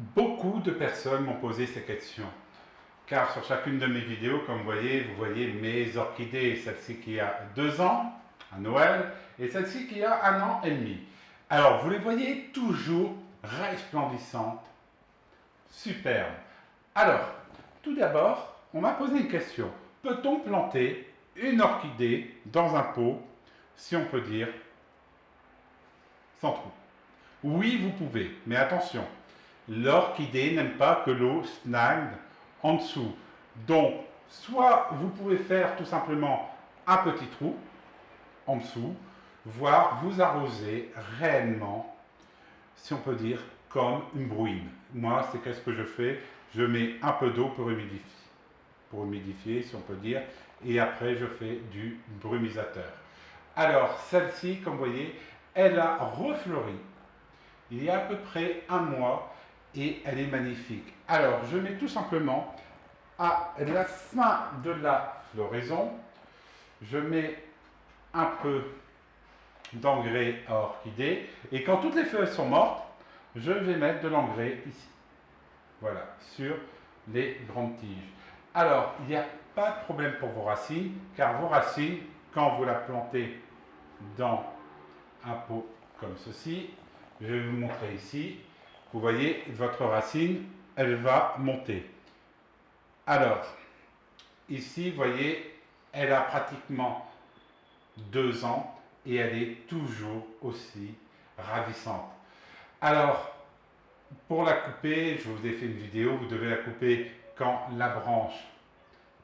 Beaucoup de personnes m'ont posé ces questions, car sur chacune de mes vidéos, comme vous voyez mes orchidées, celle-ci qui a 2 ans, à Noël, et celle-ci qui a 1 an et demi. Alors, vous les voyez toujours resplendissantes, superbes. Alors, tout d'abord, on m'a posé une question. Peut-on planter une orchidée dans un pot, si on peut dire, sans trou? Oui, vous pouvez, mais attention, l'orchidée n'aime pas que l'eau stagne en dessous. Donc, soit vous pouvez faire tout simplement un petit trou en dessous, voire vous arroser réellement, si on peut dire, comme une bruine. Moi, c'est qu'est-ce que je fais? Je mets un peu d'eau pour humidifier, si on peut dire, et après je fais du brumisateur. Alors, celle-ci, comme vous voyez, elle a refleuri il y a à peu près 1 mois et elle est magnifique. Alors, je mets tout simplement à la fin de la floraison, je mets un peu d'engrais à orchidée et quand toutes les feuilles sont mortes, je vais mettre de l'engrais ici. Voilà, sur les grandes tiges. Alors, il n'y a pas de problème pour vos racines, car vos racines, quand vous la plantez dans un pot comme ceci, je vais vous montrer ici, vous voyez, votre racine, elle va monter. Alors, ici, vous voyez, elle a pratiquement 2 ans et elle est toujours aussi ravissante. Alors, pour la couper, je vous ai fait une vidéo, vous devez la couper quand la branche,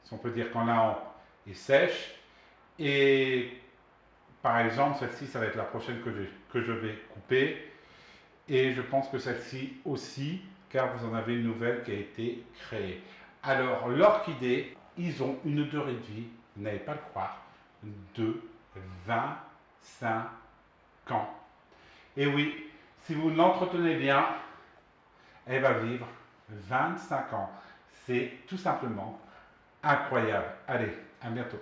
si on peut dire quand la hampe est sèche. Et par exemple, celle-ci, ça va être la prochaine que je vais couper. Et je pense que celle-ci aussi, car vous en avez une nouvelle qui a été créée. Alors, l'orchidée, ils ont une durée de vie, vous n'allez pas le croire, de 25 ans. Et oui, si vous l'entretenez bien, elle va vivre 25 ans. C'est tout simplement incroyable. Allez, à bientôt.